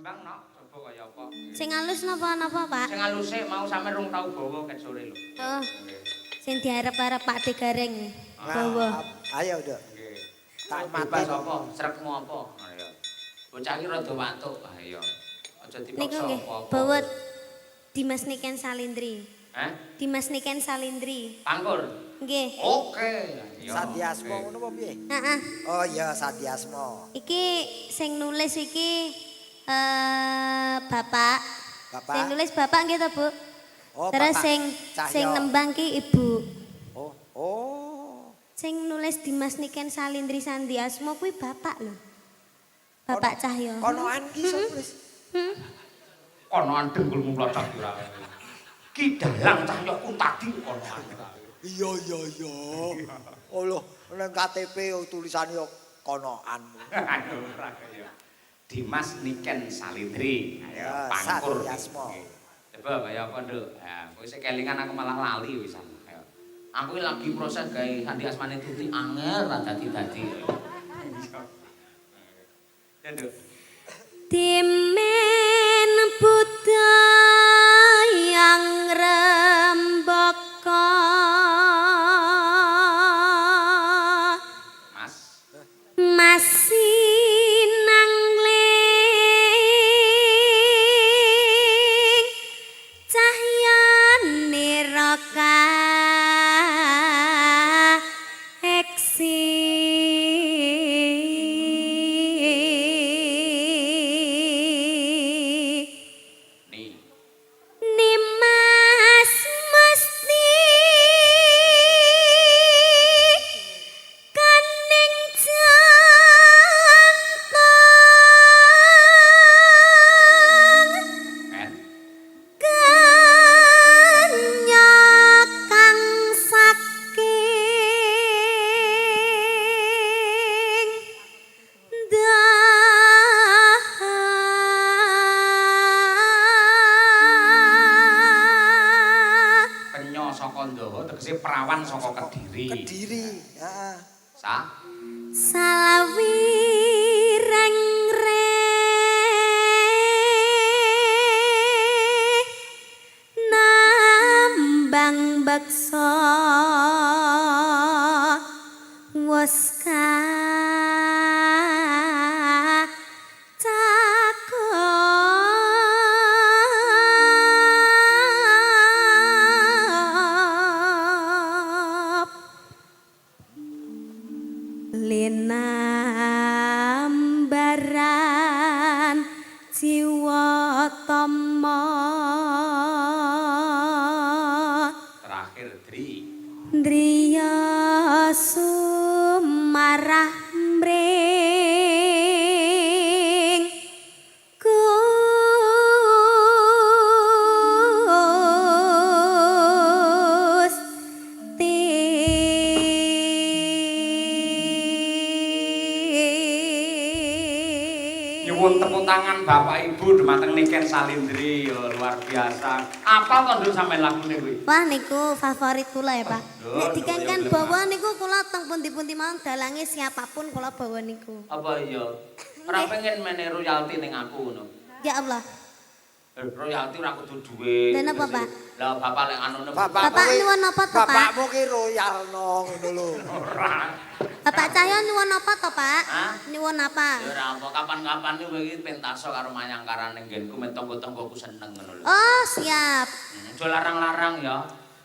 nembang no, coba kaya apa. Sing halus napa Pak? Sing halus sik mau sampe rung tau bawa ket sore lho. Oh. Nggih. Sing diarep-arep Pak De Gareng. Bawa. Ayo, Dok. Nggih. Tak Bebas mati. apa? Srekmu apa? Ayo. Bocah iki rada watuk. Ayo. Aja Niku dipaksa nggih, apa-apa. bawa Dimas Niken Salindri. Hah? Dimas Niken Salindri. Pangkur. Nggih. Oke. Ayo. Sadiasmo ngono apa piye? Heeh. Oh iya, Sadiasmo. Iki sing nulis iki Bapak. Bapak. Sing nulis Bapak nggih to, Bu? Oh, Terus Bapak Cahyo. sing nembang ki Ibu. Oh, oh. Sing nulis Dimas Niken Salindri Sandi Asmo kuwi Bapak lho. Bapak Cahyo. Konoan ki sapa, Tris? Konoan dengkulmu mlocot ora. Ki dalang cahyoku tadi konoan. Iya. Oh lho, nang KTP tulisane yo konoan. Aduh ora kaya. Dimas Niken Salindri. Ayo Ya, pangkur. Sadiasmo. Coba kaya apa, Nduk? Ya, kowe sik kelingan aku malah lali wisan. Ayo. Aku lagi proses gawe Sandi Asmane Tuti angel ra dadi-dadi. Ya, Nduk. Timen Buddha yang rembaka Mas. masih nangling cahyane raka eksi Nih. Nimas mesti kaning jantong Kan. kenya kang saking dahar Penyo saka Ndawa tegese perawan saka Kediri. Kediri. Heeh. Sa. Salawi nambang beksa waska cakep linambaran jiwa tama Terakhir Dri. driya sumarah mring Gusti Nyuwun tepuk tangan Bapak Ibu dumateng Niken Salindri yo luar biasa. Apal to Nduk sampean lagune kuwi? Wah niku favorit kula ya Pak. Lho, Nek lho, dikengken ya, bawa niku kula teng pundi-pundi mawon dalange siapapun kula bawa niku. Apa iya? Ora pengen mene royalti ning aku ngono. Ya Allah. Royalti ora kudu duwe. Lah napa, Pak? Lah bapak lek anu Bapak nyuwun napa to, Pak? Bapakmu ki royalno ngono lho. ora. Bapak Cahyo nyuwun apa to, Pak? Hah? Nyuwun apa? Ya ora apa kapan-kapan iki kowe iki pentaso karo manyangkaran ning nggenku men tangga-tanggaku seneng ngono lho. Oh, siap. Aja larang-larang ya.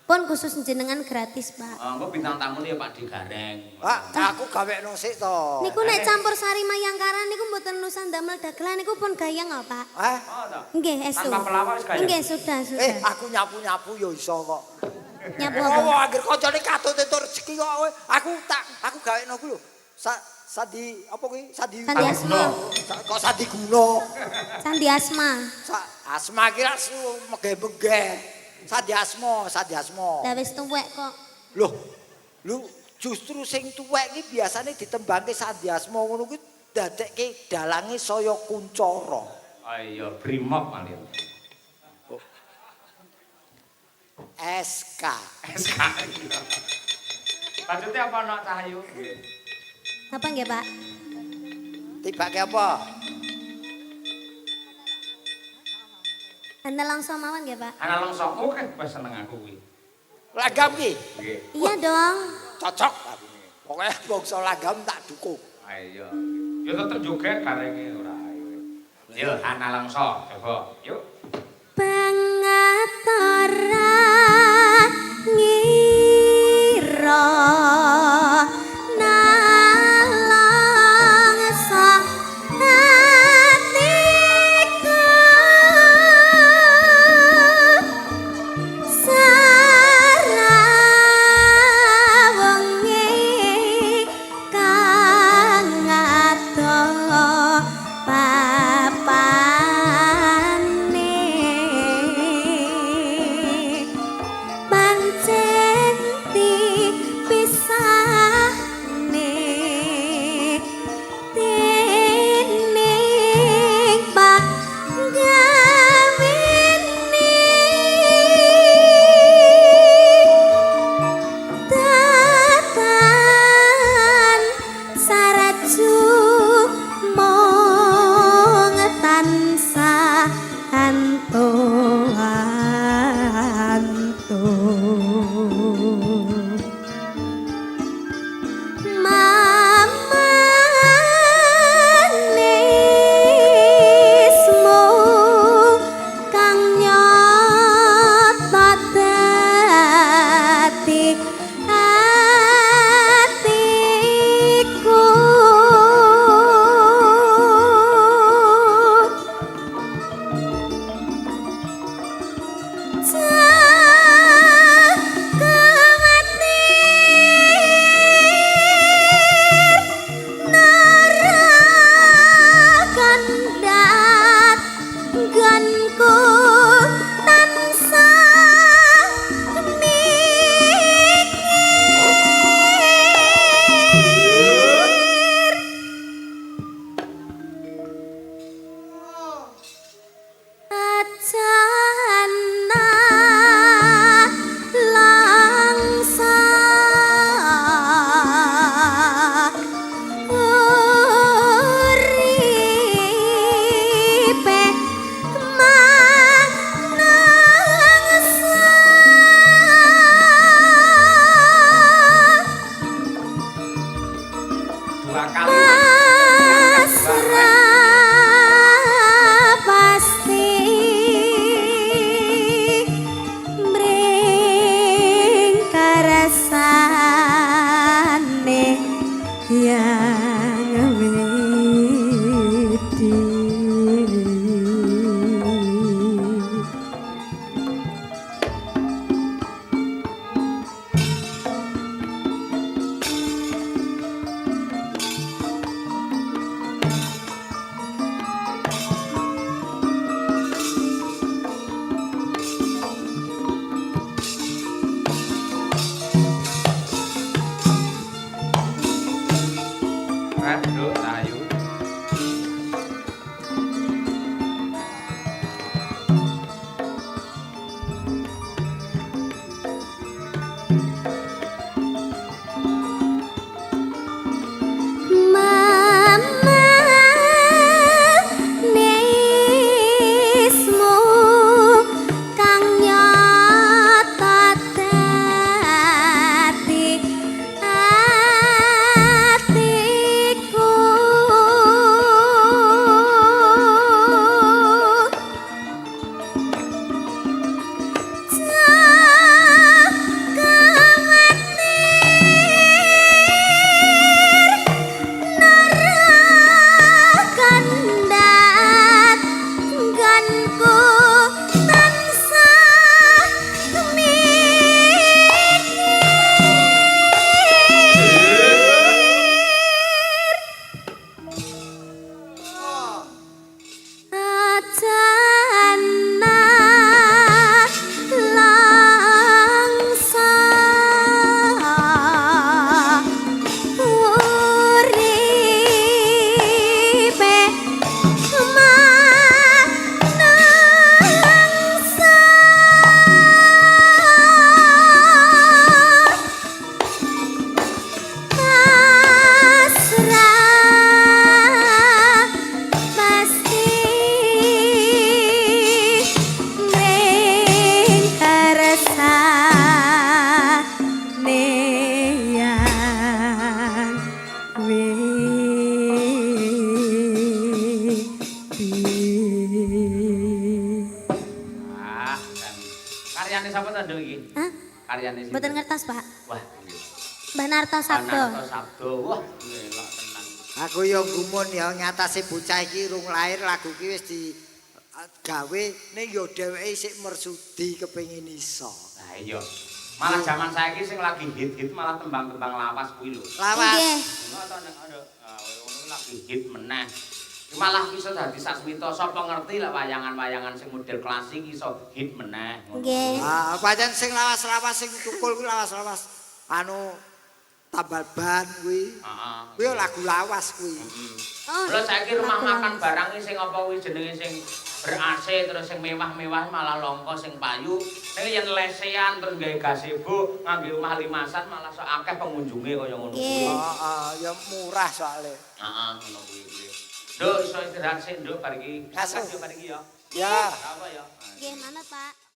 Pun khusus jenengan gratis, Pak. Engko bintang tamu ya Pak Di Gareng. Pak, aku gawekno sik to. Niku nek campur sari mayangkaran niku mboten nusan damel dagelan niku pun gayeng kok, Pak. Oh, to. Nggih, estu. Tanpa pelawak wis gayeng. Nggih, sudah. Aku nyapu-nyapu ya iso kok. Nyapu Oh, apa? anggere kancane katut entuk rezeki kok kowe. Aku gawekno ku lho. Sadi apa kuwi? Sadi Sandi Asma. Kok Sadi Guno. Sandi Asma. Asma ki ra megeh-megeh. Sadi Asma. Lah wis tuwek kok. Loh. Lu justru sing tuwek ki biasane ditembangke Sandi Asma ngono kuwi dadekke dalange saya kuncara. Oh iya, brimob malih. SK. SK. Maksudnya apa nak Cahyo? Apa nggih, Pak? Tibake apa? Anda langsung mawon nggih, Pak? Ana longso oke wis seneng aku kuwi. Langgam ki. Nggih. Iya dong. Cocok aku. Pokoknya bangsa langgam tak dukung. Ah iya. Ya tetep joget karenge ora. Yo ana longso coba. Yuk. Banget ora ngira nalongso atiku sarawengi kang ado papane Ah, karyane sapa to Nduk iki? Hah? Karyane sinten? Mboten ngertos, Pak. Wah, Mbah Narto Sabdo. Narto Sabdo. Wah, elok tenan. Aku yo gumun ya nyatase bocah iki rung lair lagu iki wis di gawe ning yo dheweke isih mersudi kepengin iso. Nah iya. Malah zaman saiki sing lagi hit-hit malah tembang-tembang lawas kuwi lho. Lawas. Nggih. Ngono nek ada ngono lagi hit meneh. Malah iso dadi sasmita sapa ngerti lek wayangan-wayangan sing model klasik iso hit meneh. Nggih. Ah, pancen sing lawas-lawas sing tukul kuwi lawas-lawas anu tambal ban kuwi. Heeh. Kuwi lagu lawas kuwi. Oh. Lha saiki rumah lagu makan lawas. barang iki sing apa kuwi jenenge sing ber-AC terus sing mewah-mewah malah langka sing payu. Nek yen lesean terus gawe gazebo ngangge omah limasan malah sok akeh pengunjunge kaya ngono kuwi. Nggih. Heeh, ya murah soalnya. Heeh, ngono kuwi. Nduk iso istirahat sik nduk bar iki. Asuh. Bar iki ya. Ya. Apa ya? Nggih, manut, Pak.